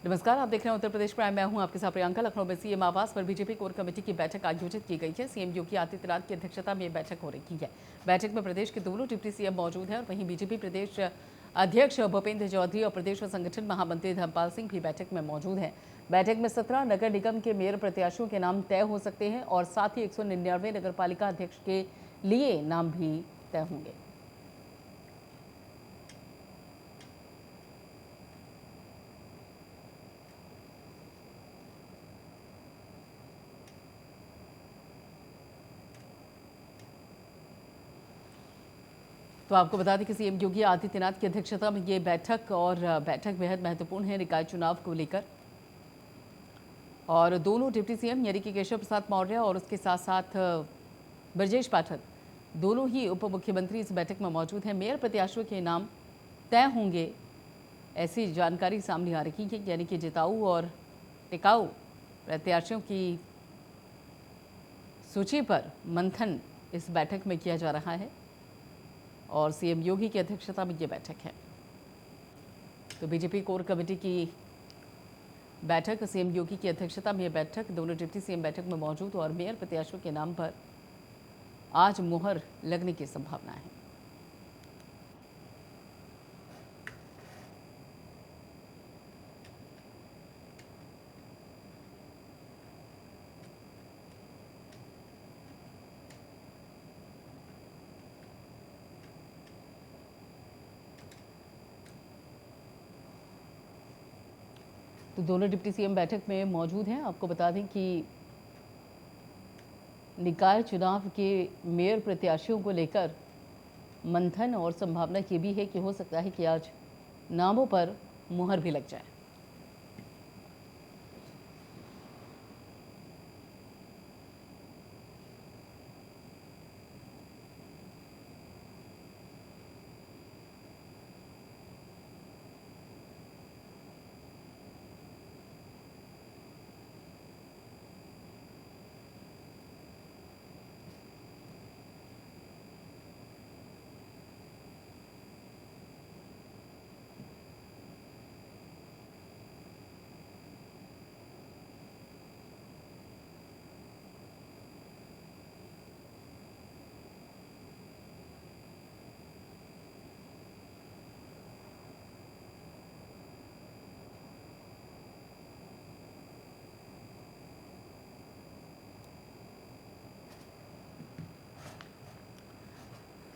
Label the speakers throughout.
Speaker 1: नमस्कार, आप देख रहे हैं उत्तर प्रदेश प्राइम। मैं हूं आपके साथ प्रियंका। लखनऊ में सीएम आवास पर बीजेपी कोर कमेटी की बैठक आयोजित की गई है। सीएम योगी आदित्यनाथ की अध्यक्षता में बैठक हो रही है। बैठक में प्रदेश के दोनों डिप्टी सीएम मौजूद हैं और वहीं बीजेपी प्रदेश अध्यक्ष भूपेंद्र चौधरी और प्रदेश संगठन महामंत्री धर्मपाल सिंह भी बैठक में मौजूद हैं। बैठक में 17 नगर निगम के मेयर प्रत्याशियों के नाम तय हो सकते हैं और साथ ही 199 नगर पालिका अध्यक्ष के लिए नाम भी तय होंगे। तो आपको बता दें कि सीएम योगी आदित्यनाथ की अध्यक्षता में ये बैठक बेहद महत्वपूर्ण है निकाय चुनाव को लेकर। और दोनों डिप्टी सीएम यानी कि केशव प्रसाद मौर्य और उसके साथ साथ ब्रजेश पाठक दोनों ही उप मुख्यमंत्री इस बैठक में मौजूद हैं। मेयर प्रत्याशियों के नाम तय होंगे, ऐसी जानकारी सामने आ रही है। यानी कि जिताऊ और टिकाऊ प्रत्याशियों की सूची पर मंथन इस बैठक में किया जा रहा है और सीएम योगी की अध्यक्षता में ये बैठक है। तो बीजेपी कोर कमेटी की बैठक, सीएम योगी की अध्यक्षता में ये बैठक, दोनों डिप्टी सीएम बैठक में मौजूद और मेयर प्रत्याशियों के नाम पर आज मुहर लगने की संभावना है। तो दोनों डिप्टी सीएम बैठक में मौजूद हैं। आपको बता दें कि निकाय चुनाव के मेयर प्रत्याशियों को लेकर मंथन और संभावना ये भी है कि हो सकता है कि आज नामों पर मुहर भी लग जाए।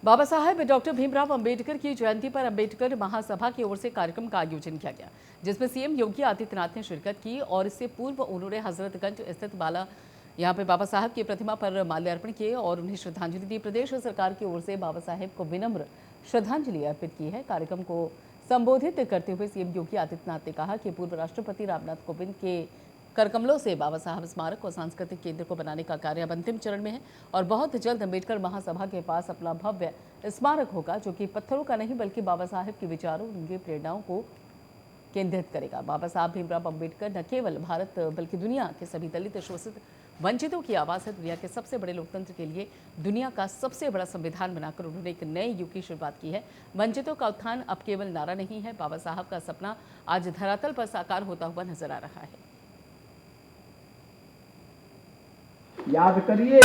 Speaker 1: बाबा साहेब डॉक्टर भीमराव अंबेडकर की जयंती पर अंबेडकर महासभा की ओर से कार्यक्रम का आयोजन किया गया, जिसमें सीएम योगी आदित्यनाथ ने शिरकत की और इससे पूर्व उन्होंने हजरतगंज स्थित यहाँ पे बाबा साहेब की प्रतिमा पर माल्यार्पण किए और उन्हें श्रद्धांजलि दी। प्रदेश सरकार की ओर से बाबा साहेब को विनम्र श्रद्धांजलि अर्पित की है। कार्यक्रम को संबोधित करते हुए सीएम योगी आदित्यनाथ ने कहा कि पूर्व राष्ट्रपति रामनाथ कोविंद के करकमलों से बाबा साहब स्मारक और सांस्कृतिक केंद्र को बनाने का कार्य अब अंतिम चरण में है और बहुत जल्द अंबेडकर महासभा के पास अपना भव्य स्मारक होगा, जो कि पत्थरों का नहीं बल्कि बाबा साहब के विचारों और उनकी प्रेरणाओं को केंद्रित करेगा। बाबा साहब भीमराव अंबेडकर न केवल भारत बल्कि दुनिया के सभी दलित, शोषित, वंचितों की आवाज़ है। दुनिया के सबसे बड़े लोकतंत्र के लिए दुनिया का सबसे बड़ा संविधान बनाकर उन्होंने एक नए युग की शुरुआत की है। वंचितों का उत्थान अब केवल नारा नहीं है, बाबा साहब का सपना आज धरातल पर साकार होता हुआ नजर आ रहा है।
Speaker 2: याद करिए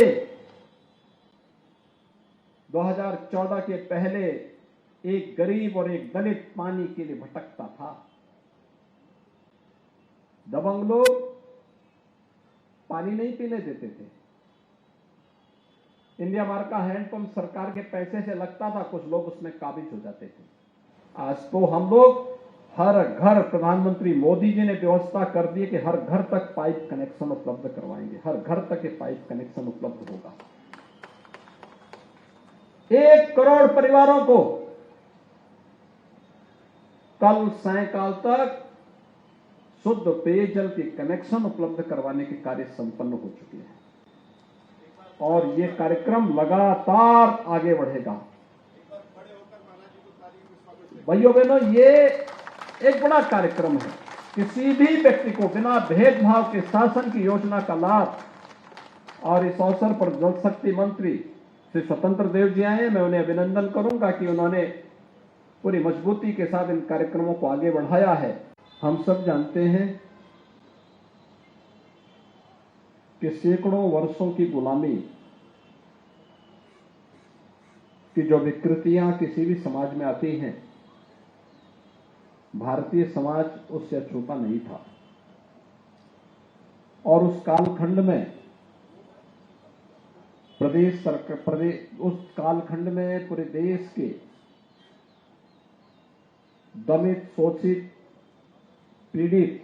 Speaker 2: 2014 के पहले एक गरीब और एक दलित पानी के लिए भटकता था। दबंग लोग पानी नहीं पीने देते थे। इंडिया मार्क का हैंडपंप सरकार के पैसे से लगता था, कुछ लोग उसमें काबिज हो जाते थे। आज तो हम लोग हर घर, प्रधानमंत्री मोदी जी ने व्यवस्था कर दी कि हर घर तक पाइप कनेक्शन उपलब्ध करवाएंगे। हर घर तक ये पाइप कनेक्शन उपलब्ध होगा। 1 करोड़ परिवारों को कल सायंकाल तक शुद्ध पेयजल के कनेक्शन उपलब्ध करवाने के कार्य संपन्न हो चुके हैं और ये कार्यक्रम लगातार आगे बढ़ेगा। भाइयों बहनों, ये एक बड़ा कार्यक्रम है। किसी भी व्यक्ति को बिना भेदभाव के शासन की योजना का लाभ, और इस अवसर पर जल शक्ति मंत्री श्री स्वतंत्र देव जी आए। मैं उन्हें अभिनंदन करूंगा कि उन्होंने पूरी मजबूती के साथ इन कार्यक्रमों को आगे बढ़ाया है। हम सब जानते हैं कि सैकड़ों वर्षों की गुलामी की जो विकृतियां किसी भी समाज में आती हैं, भारतीय समाज उससे अछूता नहीं था। और उस कालखंड में उस कालखंड में पूरे देश के दमित, शोषित, पीड़ित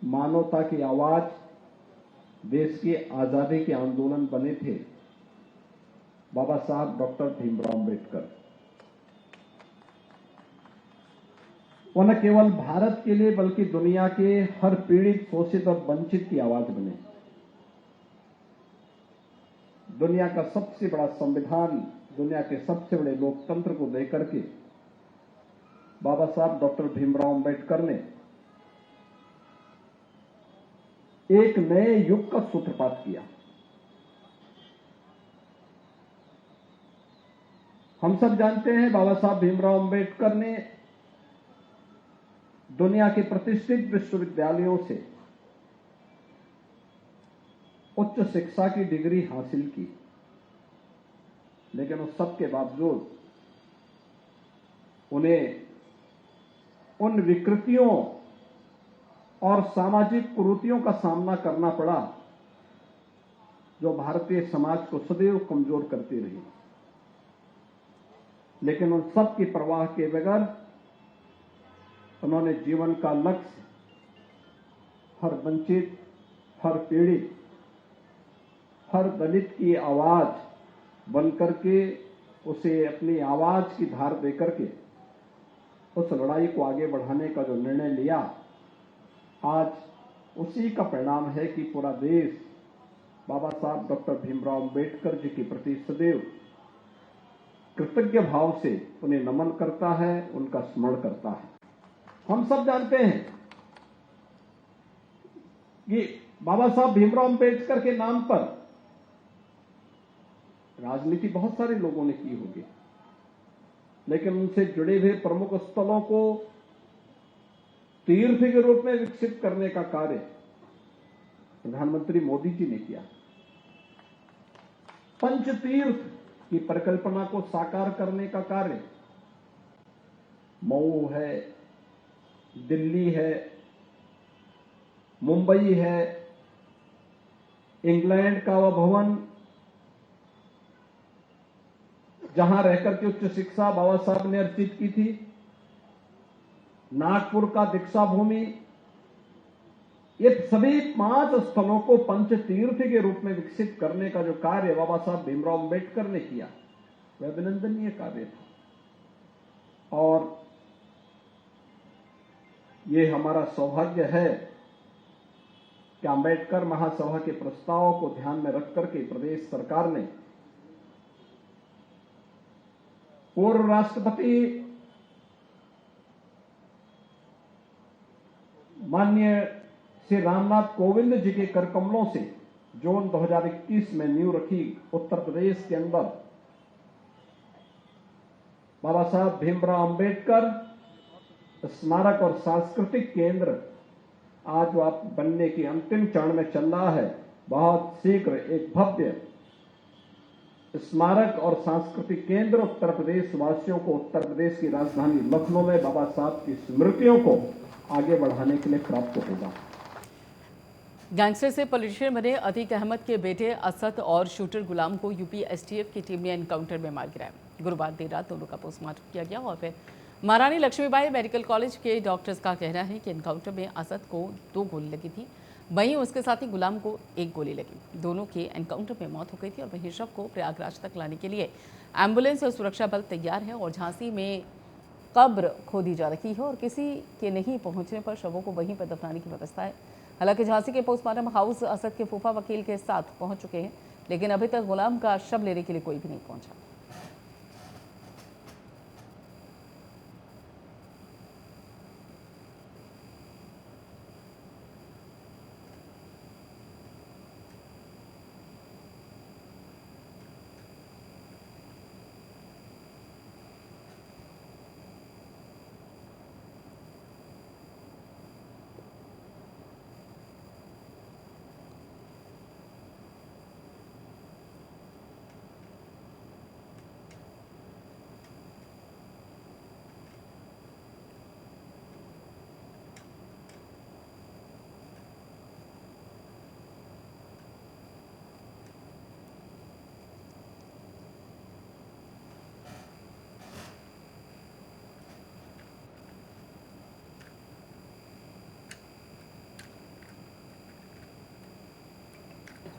Speaker 2: मानवता की आवाज, देश की आजादी के आंदोलन बने थे बाबा साहब डॉक्टर भीमराव अंबेडकर। वो न केवल भारत के लिए बल्कि दुनिया के हर पीड़ित, शोषित और वंचित की आवाज बने। दुनिया का सबसे बड़ा संविधान, दुनिया के सबसे बड़े लोकतंत्र को देकर के बाबा साहब डॉक्टर भीमराव अंबेडकर ने एक नए युग का सूत्रपात किया। हम सब जानते हैं बाबा साहब भीमराव अंबेडकर ने दुनिया के प्रतिष्ठित विश्वविद्यालयों से उच्च शिक्षा की डिग्री हासिल की, लेकिन उस सब के बावजूद उन्हें उन विकृतियों और सामाजिक कुरीतियों का सामना करना पड़ा जो भारतीय समाज को सदैव कमजोर करती रही। लेकिन उन सब की परवाह के बगैर उन्होंने जीवन का लक्ष्य हर वंचित, हर पीड़ित, हर दलित की आवाज बनकर के उसे अपनी आवाज की धार देकर के उस लड़ाई को आगे बढ़ाने का जो निर्णय लिया, आज उसी का परिणाम है कि पूरा देश बाबा साहब डॉक्टर भीमराव अंबेडकर जी के प्रति सदैव कृतज्ञ भाव से उन्हें नमन करता है, उनका स्मरण करता है। हम सब जानते हैं कि बाबा साहब भीमराव अंबेडकर के नाम पर राजनीति बहुत सारे लोगों ने की होगी, लेकिन उनसे जुड़े हुए प्रमुख स्थलों को तीर्थ के रूप में विकसित करने का कार्य प्रधानमंत्री मोदी जी ने किया। पंच तीर्थ की परिकल्पना को साकार करने का कार्य मऊ है, दिल्ली है, मुंबई है, इंग्लैंड का वह भवन जहां रहकर के उच्च शिक्षा बाबा साहब ने अर्जित की थी, नागपुर का दीक्षा भूमि, ये सभी 5 स्थलों को पंच तीर्थ के रूप में विकसित करने का जो कार्य बाबा साहब भीमराव अंबेडकर ने किया, वह अभिनंदनीय कार्य था। और ये हमारा सौभाग्य है कि अंबेडकर महासभा के प्रस्ताव को ध्यान में रखकर के प्रदेश सरकार ने पूर्व राष्ट्रपति माननीय श्री रामनाथ कोविंद जी के कर कमलों से जून 2021 में नींव रखी उत्तर प्रदेश के अंदर बाबा साहब भीमराव अंबेडकर स्मारक और सांस्कृतिक केंद्र आज वह बनने की अंतिम चरण में चल रहा है। बहुत शीघ्र एक भव्य स्मारक और सांस्कृतिक केंद्र उत्तर प्रदेश वासियों को उत्तर प्रदेश की राजधानी लखनऊ में बाबा साहब की स्मृतियों को आगे बढ़ाने के लिए प्राप्त होगा।
Speaker 1: गैंगस्टर से पॉलिटिशियन बने अतीक अहमद के बेटे असद और शूटर गुलाम को यूपी एसटीएफ की टीम ने एनकाउंटर में मार गिराया। गुरुवार देर रात दोनों का पोस्टमार्टम किया गया और फिर महारानी लक्ष्मीबाई मेडिकल कॉलेज के डॉक्टर्स का कहना है कि एनकाउंटर में असद को 2 गोली लगी थी, वहीं उसके साथी गुलाम को 1 गोली लगी। दोनों के एनकाउंटर में मौत हो गई थी और वहीं शव को प्रयागराज तक लाने के लिए एम्बुलेंस और सुरक्षा बल तैयार है और झांसी में कब्र खोदी जा रही है और किसी के नहीं पहुंचने पर शवों को वहीं पर दफनाने की व्यवस्था है। हालांकि झांसी के पोस्टमार्टम हाउस असद के फूफा वकील के साथ पहुंच चुके हैं, लेकिन अभी तक गुलाम का शव लेने के लिए कोई भी नहीं पहुंचा।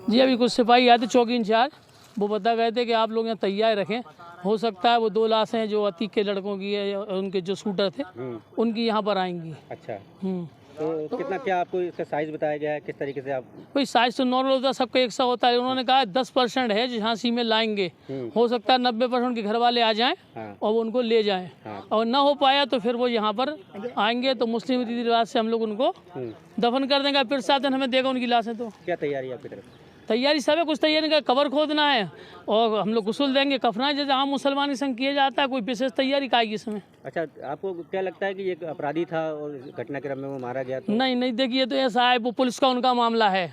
Speaker 3: जी अभी कुछ सिपाही आए थे चौकी इंचार्ज, वो बता गए थे कि आप लोग यहाँ तैयार रखें, हो सकता है वो 2 लाशें जो अतीक के लड़कों की है या उनके जो शूटर थे उनकी यहाँ पर आएंगी।
Speaker 4: अच्छा, तो कितना क्या आपको इसका साइज बताया गया है, किस तरीके से आप?
Speaker 3: कोई साइज तो नॉर्मल होता है, सबका एक सा होता है। उन्होंने कहा 10% है जो झांसी में लाएंगे, हो सकता है 90% के घर वाले आ जाएं और वो उनको ले जाएं, और ना हो पाया तो फिर वो यहाँ पर आएंगे तो मुस्लिम रीति रिवाज से हम लोग उनको दफन कर देंगे। फिर साधन हमें देगा उनकी लाशें। तो
Speaker 4: क्या तैयारी है आपकी तरफ?
Speaker 3: तैयारी सब है, कुछ तैयारी का कवर खोदना है और हम लोग गुस्ल देंगे, कफना जैसे आम मुसलमानी संग किया जाता है, कोई विशेष तैयारी का इसमें।
Speaker 4: अच्छा, आपको क्या लगता है कि ये अपराधी था और इस घटनाक्रम में वो मारा गया? तो
Speaker 3: नहीं देखिए, तो ऐसा है वो पुलिस का उनका मामला है।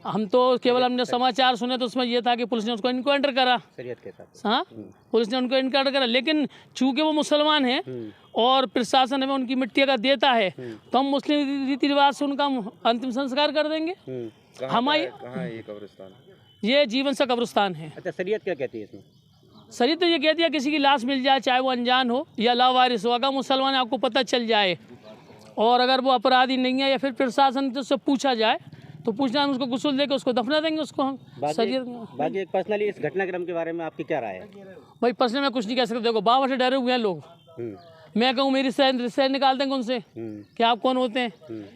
Speaker 3: हम तो केवल हमने समाचार सुने तो उसमें ये था कि पुलिस ने उसको इनकाउंटर करा
Speaker 4: शरीयत के साथ।
Speaker 3: हाँ, पुलिस ने उनको इनकाउंटर करा, लेकिन चूंकि वो मुसलमान हैं और प्रशासन हमें उनकी मिट्टी का देता है तो हम मुस्लिम रीति रिवाज से उनका अंतिम संस्कार कर देंगे। हमारे
Speaker 5: ये कब्रिस्तान
Speaker 3: ये जीवन सा कब्रिस्तान है।
Speaker 4: अच्छा, शरीयत क्या कहती है इसमें?
Speaker 3: शरीयत तो ये कहती है किसी की लाश मिल जाए, चाहे वो अनजान हो या लावारिस हो, अगर मुसलमान आपको पता चल जाए और अगर वो अपराधी नहीं है या फिर प्रशासन से पूछा जाए तो पूछना, हम उसको गुस्ल देकर उसको दफना देंगे उसको हम।
Speaker 4: बाकी एक पर्सनली इस घटनाक्रम के बारे में आपकी क्या राय है?
Speaker 3: भाई पर्सनल में कुछ नहीं कह सकते। देखो बाबा से डरे हुए हैं लोग, मैं कहूँ मेरी रिश्ते निकाल देंगे उनसे कि आप कौन होते हैं,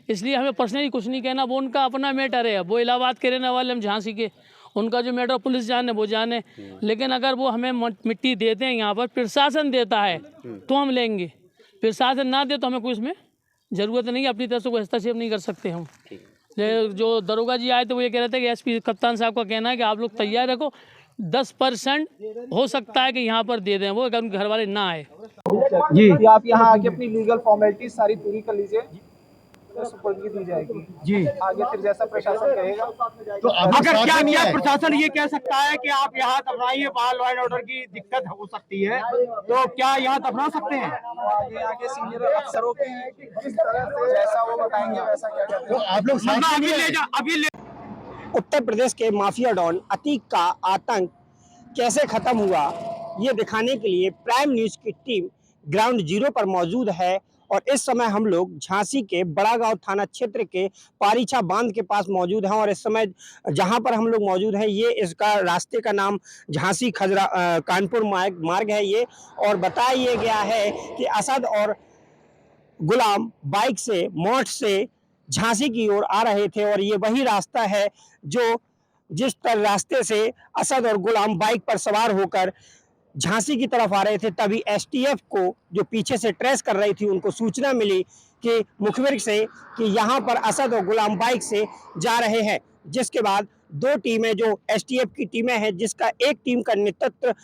Speaker 3: इसलिए हमें पर्सनली कुछ नहीं कहना। वो उनका अपना मैटर है, वो इलाहाबाद के रहने वाले, हम झांसी के, उनका जो मैटर पुलिस जाने वो जाने। लेकिन अगर वो हमें मिट्टी देते हैं यहाँ पर, प्रशासन देता है तो हम लेंगे, प्रशासन ना दे तो हमें कोई इसमें ज़रूरत नहीं है, अपनी तरफ से कोई हस्तक्षेप नहीं कर सकते हम। जो दरोगा जी आए थे वो ये कह रहे थे कि एसपी कप्तान साहब का कहना है कि आप लोग तैयार रखो, 10% हो सकता है कि यहाँ पर दे दें वो, अगर उनके घर वाले ना आए।
Speaker 6: जी आप यहाँ आके अपनी लीगल फॉर्मेलिटी सारी पूरी कर लीजिए, तो सुपुर्दगी दी जाएगी। जी आगे फिर जैसा प्रशासन कहेगा।
Speaker 7: तो अगर क्या किया प्रशासन ये कह सकता है कि आप यहाँ दफनाइए, वहाँ लॉ एंड ऑर्डर की दिक्कत हो सकती है, तो क्या यहाँ दफना सकते हैं?
Speaker 6: आगे आगे सीनियर अफसरों के किस तरह से जैसा वो बताएंगे वैसा क्या करते हैं।
Speaker 7: आप लोग अभी
Speaker 8: उत्तर प्रदेश के माफिया डॉन अतीक का आतंक कैसे खत्म हुआ, ये दिखाने के लिए प्राइम न्यूज़ की टीम ग्राउंड जीरो पर मौजूद है। और इस समय हम लोग झांसी के बड़ा गांव थाना क्षेत्र के पारीछा बांध के पास मौजूद हैं। और इस समय जहां पर हम लोग मौजूद हैं, ये इसका रास्ते का नाम झांसी खजरा कानपुर मार्ग है ये। और बताया ये गया है कि असद और गुलाम बाइक से मोट से झांसी की ओर आ रहे थे, और ये वही रास्ता है जो जिस रास्ते से असद और गुलाम बाइक पर सवार होकर झांसी की तरफ आ रहे थे। तभी एसटीएफ को जो पीछे से ट्रेस कर रही थी उनको सूचना मिली कि मुखबिर से कि यहाँ पर असद और गुलाम बाइक से जा रहे हैं, जिसके बाद 2 टीमें जो एसटीएफ की टीमें हैं, जिसका एक टीम का नेतृत्व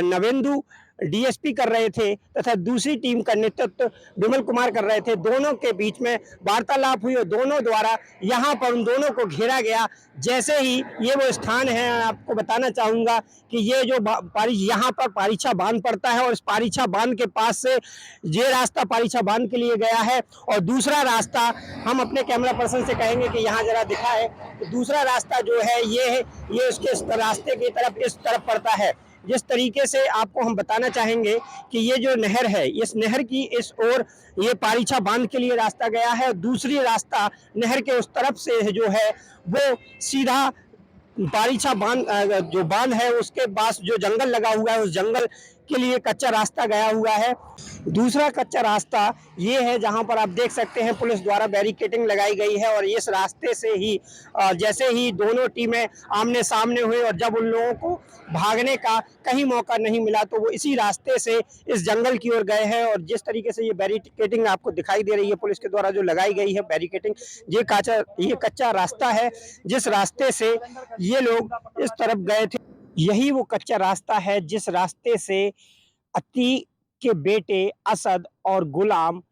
Speaker 8: नवेंदु डीएसपी कर रहे थे तथा दूसरी टीम का नेतृत्व विमल कुमार कर रहे थे, दोनों के बीच में वार्तालाप हुई और दोनों द्वारा यहाँ पर उन दोनों को घेरा गया। जैसे ही ये वो स्थान है, आपको बताना चाहूँगा कि ये जो यहाँ पर पारीछा बांध पड़ता है और इस पारीछा बांध के पास से ये रास्ता पारीछा बांध के लिए गया है, और दूसरा रास्ता हम अपने कैमरा पर्सन से कहेंगे कि यहाँ जरा दिखाए, तो दूसरा रास्ता जो है ये उसके रास्ते की तरफ इस तरफ पड़ता है। जिस तरीके से आपको हम बताना चाहेंगे कि ये जो नहर है, इस नहर की इस ओर ये पारीछा बांध के लिए रास्ता गया है, दूसरी रास्ता नहर के उस तरफ से जो है वो सीधा पारीछा बांध जो बांध है उसके पास जो जंगल लगा हुआ है उस जंगल के लिए कच्चा रास्ता गया हुआ है। दूसरा कच्चा रास्ता ये है जहां पर आप देख सकते हैं पुलिस द्वारा बैरिकेडिंग लगाई गई है, और इस रास्ते से ही जैसे ही दोनों टीमें आमने सामने हुई और जब उन लोगों को भागने का कहीं मौका नहीं मिला तो वो इसी रास्ते से इस जंगल की ओर गए हैं। और जिस तरीके से ये बैरिकेडिंग आपको दिखाई दे रही है पुलिस के द्वारा जो लगाई गई है बैरिकेडिंग, ये कच्चा रास्ता है जिस रास्ते से ये लोग इस तरफ गए थे। यही वो कच्चा रास्ता है जिस रास्ते से अतीक के बेटे असद और गुलाम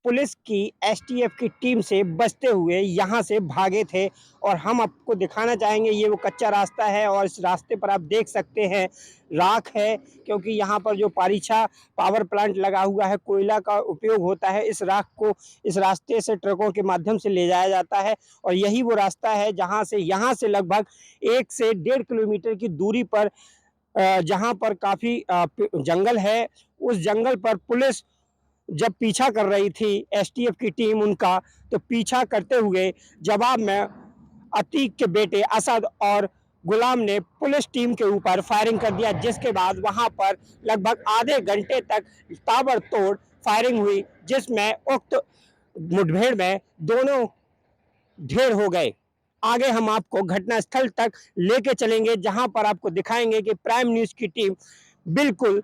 Speaker 8: पुलिस की एसटीएफ की टीम से बचते हुए यहाँ से भागे थे। और हम आपको दिखाना चाहेंगे ये वो कच्चा रास्ता है, और इस रास्ते पर आप देख सकते हैं राख है, क्योंकि यहाँ पर जो पारीछा पावर प्लांट लगा हुआ है, कोयला का उपयोग होता है। इस राख को इस रास्ते से ट्रकों के माध्यम से ले जाया जाता है, और यही वो रास्ता है जहाँ से यहाँ से लगभग 1 से 1.5 किलोमीटर की दूरी पर जहाँ पर काफ़ी जंगल है, उस जंगल पर पुलिस जब पीछा कर रही थी एसटीएफ की टीम उनका, तो पीछा करते हुए जवाब में अतीक के बेटे असद और गुलाम ने पुलिस टीम के ऊपर फायरिंग कर दिया, जिसके बाद वहां पर लगभग आधे घंटे तक ताबड़तोड़ फायरिंग हुई, जिसमें उक्त मुठभेड़ में दोनों ढेर हो गए। आगे हम आपको घटनास्थल तक लेके चलेंगे, जहां पर आपको दिखाएंगे कि प्राइम न्यूज की टीम बिल्कुल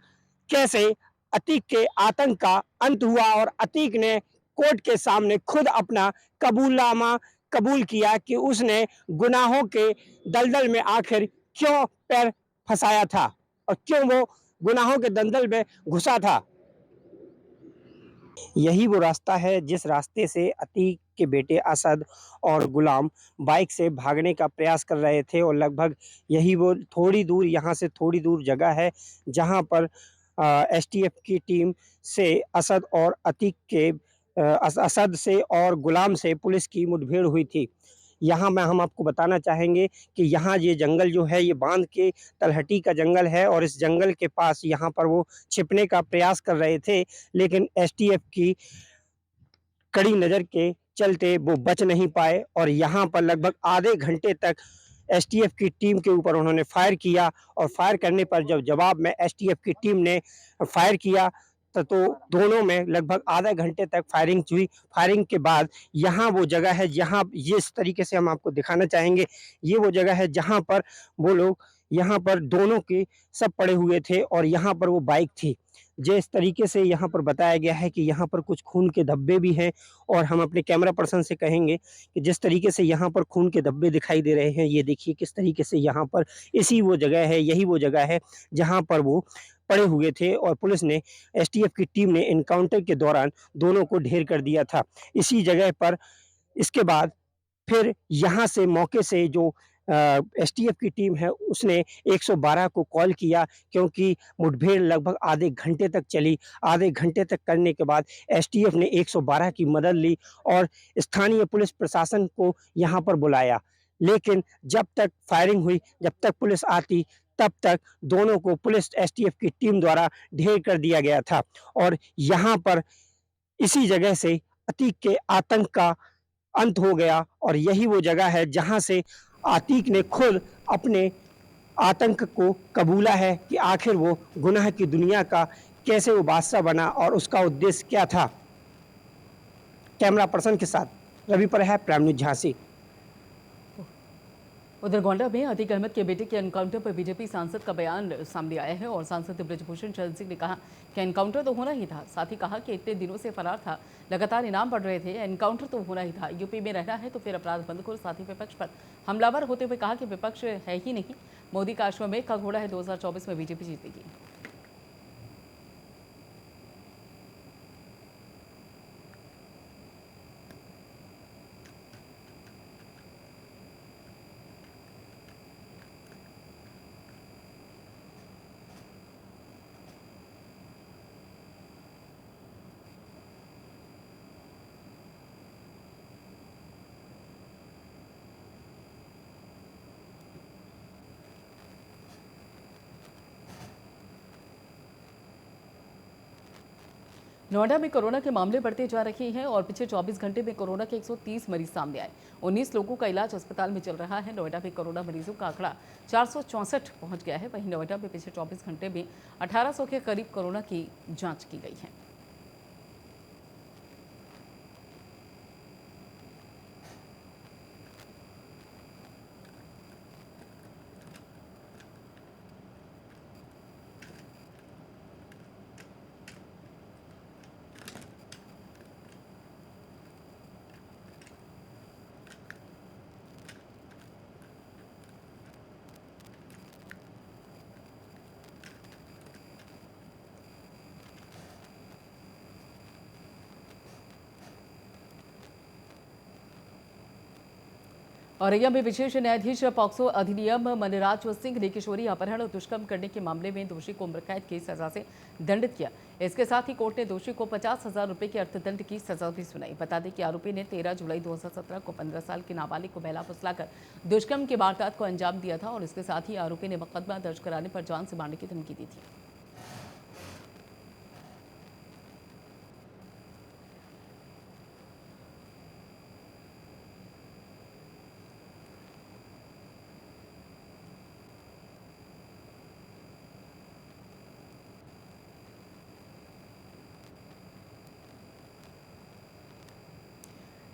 Speaker 8: कैसे अतीक के आतंक का अंत हुआ और अतीक ने कोर्ट के सामने खुद अपना कबूलनामा कबूल किया कि उसने गुनाहों के दलदल में आखिर क्यों पैर फंसाया था और क्यों वो गुनाहों के दलदल में घुसा था। यही वो रास्ता है जिस रास्ते से अतीक के बेटे असद और गुलाम बाइक से भागने का प्रयास कर रहे थे और लगभग यही वो थोड़ी दूर, यहाँ से थोड़ी दूर जगह है जहाँ पर एसटीएफ की टीम से असद और अतीक के असद से और गुलाम से पुलिस की मुठभेड़ हुई थी। यहाँ में हम आपको बताना चाहेंगे कि यहाँ ये जंगल जो है ये बांध के तलहटी का जंगल है और इस जंगल के पास यहाँ पर वो छिपने का प्रयास कर रहे थे, लेकिन एसटीएफ की कड़ी नज़र के चलते वो बच नहीं पाए और यहाँ पर लगभग आधे घंटे तक एसटीएफ की टीम के ऊपर उन्होंने फायर किया और फायर करने पर जब जवाब में एसटीएफ की टीम ने फायर किया तो दोनों में लगभग आधा घंटे तक फायरिंग हुई। फायरिंग के बाद यहाँ वो जगह है जहाँ ये इस तरीके से हम आपको दिखाना चाहेंगे, ये वो जगह है जहाँ पर वो लोग यहाँ पर दोनों के सब पड़े हुए थे और यहाँ पर वो बाइक थी। जिस तरीके से यहाँ पर बताया गया है कि यहाँ पर कुछ खून के धब्बे भी हैं और हम अपने कैमरा पर्सन से कहेंगे कि जिस तरीके से यहाँ पर खून के धब्बे दिखाई दे रहे हैं, ये देखिए किस तरीके से यहाँ पर इसी वो जगह है, यही वो जगह है जहाँ पर वो पड़े हुए थे और पुलिस ने एसटीएफ की टीम ने इनकाउंटर के दौरान दोनों को ढेर कर दिया था इसी जगह पर। इसके बाद फिर यहाँ से मौके से जो एसटीएफ की टीम है उसने 112 को कॉल किया, क्योंकि मुठभेड़ लगभग आधे घंटे तक चली। आधे घंटे तक करने के बाद एसटीएफ ने 112 की मदद ली और स्थानीय पुलिस प्रशासन को यहाँ पर बुलाया, लेकिन जब तक फायरिंग हुई, जब तक पुलिस आती तब तक दोनों को पुलिस एसटीएफ की टीम द्वारा ढेर कर दिया गया था और यहाँ पर इसी जगह से अतीक के आतंक का अंत हो गया और यही वो जगह है जहां से आतिक ने खुद अपने आतंक को कबूला है कि आखिर वो गुनाह की दुनिया का कैसे वो बादशाह बना और उसका उद्देश्य क्या था। कैमरा पर्सन के साथ रवि पर है, प्राइम न्यूज झांसी।
Speaker 1: उधर गोंडा में अतीक अहमद के बेटे के एनकाउंटर पर बीजेपी सांसद का बयान सामने आया है और सांसद ब्रजभूषण शरण सिंह ने कहा कि एनकाउंटर तो होना ही था। साथ ही कहा कि इतने दिनों से फरार था, लगातार इनाम बढ़ रहे थे, एनकाउंटर तो होना ही था। यूपी में रहना है तो फिर अपराध बंद करो। साथ ही विपक्ष पर हमलावर होते हुए कहा कि विपक्ष है ही नहीं, मोदी का अश्वमेध का घोड़ा है, 2024 में बीजेपी जीतेगी। नोएडा में कोरोना के मामले बढ़ते जा रहे हैं और पिछले 24 घंटे में कोरोना के 130 मरीज सामने आए। 19 लोगों का इलाज अस्पताल में चल रहा है। नोएडा में कोरोना मरीजों का आंकड़ा 464 पहुंच गया है। वहीं नोएडा में पिछले 24 घंटे में 1800 के करीब कोरोना की जांच की गई है। औरैया में विशेष न्यायाधीश पॉक्सो अधिनियम मनराज सिंह ने किशोरी अपहरण और दुष्कर्म करने के मामले में दोषी को उम्रकैद की सजा से दंडित किया। इसके साथ ही कोर्ट ने दोषी को 50,000 रुपए के अर्थदंड की सजा भी सुनाई। बता दें कि आरोपी ने 13 जुलाई 2017 को 15 साल के नाबालिग को बहला फुसलाकर दुष्कर्म की वारदात को अंजाम दिया था और इसके साथ ही आरोपी ने मुकदमा दर्ज कराने पर जान से मारने की धमकी दी थी।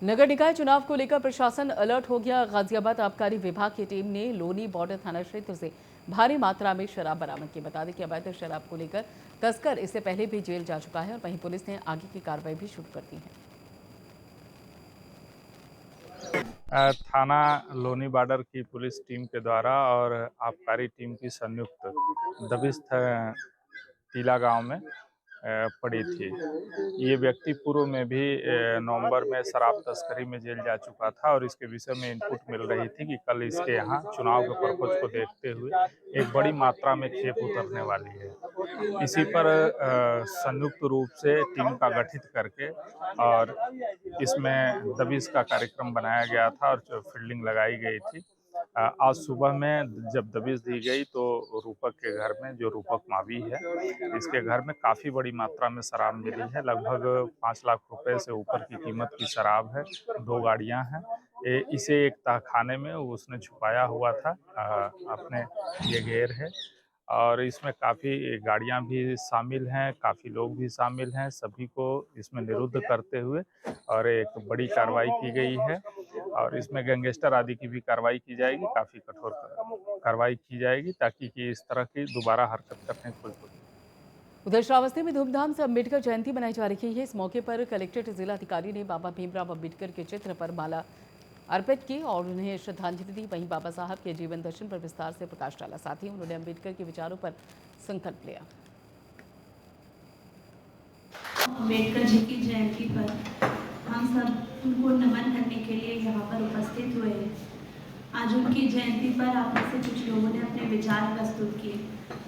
Speaker 1: नगर निकाय चुनाव को लेकर प्रशासन अलर्ट हो गया। गाजियाबाद आबकारी विभाग की टीम ने लोनी बॉर्डर थाना क्षेत्र से भारी मात्रा में शराब बरामद की। बता दें कि अवैध शराब को लेकर तस्कर इससे पहले भी जेल जा चुका है और वहीं पुलिस ने आगे की कार्रवाई भी शुरू कर दी है।
Speaker 5: थाना लोनी बॉर्डर की पुलिस टीम के द्वारा और आबकारी टीम की संयुक्त दबिश टीला गांव में पड़ी थी। ये व्यक्ति पूर्व में भी नवंबर में शराब तस्करी में जेल जा चुका था और इसके विषय में इनपुट मिल रही थी कि कल इसके यहाँ चुनाव के पर्पज को देखते हुए एक बड़ी मात्रा में खेप उतरने वाली है। इसी पर संयुक्त रूप से टीम का गठित करके और इसमें दबिश का कार्यक्रम बनाया गया था और फील्डिंग लगाई गई थी। आज सुबह में जब दबिश दी गई तो रूपक के घर में, जो रूपक मावी है, इसके घर में काफ़ी बड़ी मात्रा में शराब मिली है। लगभग 5 लाख रुपए से ऊपर की कीमत की शराब है। 2 गाड़ियां हैं। इसे एक तहखाने में उसने छुपाया हुआ था। अपने ये घेर है और इसमें काफ़ी गाड़ियां भी शामिल हैं, काफ़ी लोग भी शामिल हैं। सभी को इसमें निरुद्ध करते हुए और एक बड़ी कार्रवाई की गई है और इसमें गैंगस्टर आदि की भी कार्रवाई की जाएगी। काफ़ी कठोर कार्रवाई की जाएगी ताकि कि इस तरह की दोबारा हरकत करने की कोई।
Speaker 1: उधर श्रावस्ती में धूमधाम से अम्बेडकर जयंती मनाई जा रही है। इस मौके पर कलेक्ट्रेट जिलाधिकारी ने बाबा भीमराव अम्बेडकर के चित्र पर माला अर्पित की और उन्हें श्रद्धांजलि दी। वहीं बाबा साहब के जीवन दर्शन पर विस्तार से प्रकाश डाला। साथ ही उन्होंने अम्बेडकर के विचारों पर संकल्प लिया।
Speaker 9: अम्बेडकर जी की जयंती पर हम सब उनको नमन करने के लिए यहाँ पर उपस्थित हुए हैं। आज उनकी जयंती पर आप में से कुछ लोगों ने अपने विचार प्रस्तुत किए,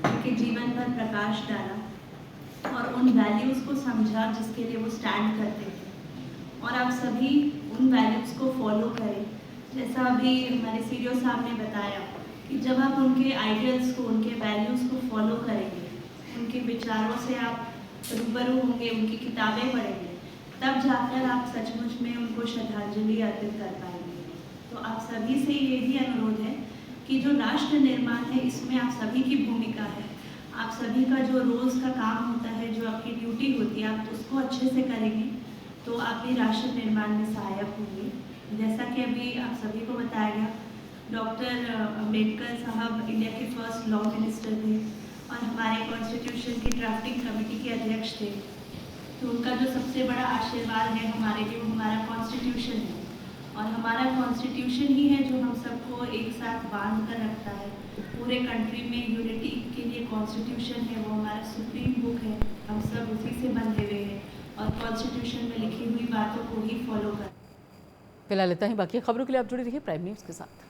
Speaker 9: उनके जीवन पर प्रकाश डाला और उन वैल्यूज़ को समझा जिसके लिए वो स्टैंड करते थे। और आप सभी उन वैल्यूज़ को फॉलो करें। जैसा अभी हमारे सीईओ साहब ने बताया कि जब आप उनके आइडियल्स को, उनके वैल्यूज़ को फॉलो करेंगे, उनके विचारों से आप रूबरू होंगे, उनकी किताबें पढ़ेंगे, तब जाकर आप सचमुच में उनको श्रद्धांजलि अर्पित कर पाएंगे। तो आप सभी से यही अनुरोध है कि जो राष्ट्र निर्माण है इसमें आप सभी की भूमिका है। आप सभी का जो रोज़ का काम होता है, जो आपकी ड्यूटी होती है, आप उसको अच्छे से करेंगे तो आप भी राष्ट्र निर्माण में सहायक होंगे। जैसा कि अभी आप सभी को बताया गया, डॉक्टर अम्बेडकर साहब इंडिया के फर्स्ट लॉ मिनिस्टर थे और हमारे कॉन्स्टिट्यूशन की ड्राफ्टिंग कमेटी के अध्यक्ष थे। तो उनका जो सबसे बड़ा आशीर्वाद है हमारे लिए, वो हमारा कॉन्स्टिट्यूशन है और हमारा कॉन्स्टिट्यूशन ही है जो हम सबको एक साथ बांध कर रखता है। पूरे कंट्री में यूनिटी के लिए कॉन्स्टिट्यूशन है, वो हमारा सुप्रीम बुक है। हम सब उसी से बंधे हुए हैं और कॉन्स्टिट्यूशन में लिखी हुई बातों को ही फॉलो कर।
Speaker 1: फिलहाल इतना ही। बाकी खबरों के लिए आप जुड़े रहिए प्राइम न्यूज़ के साथ।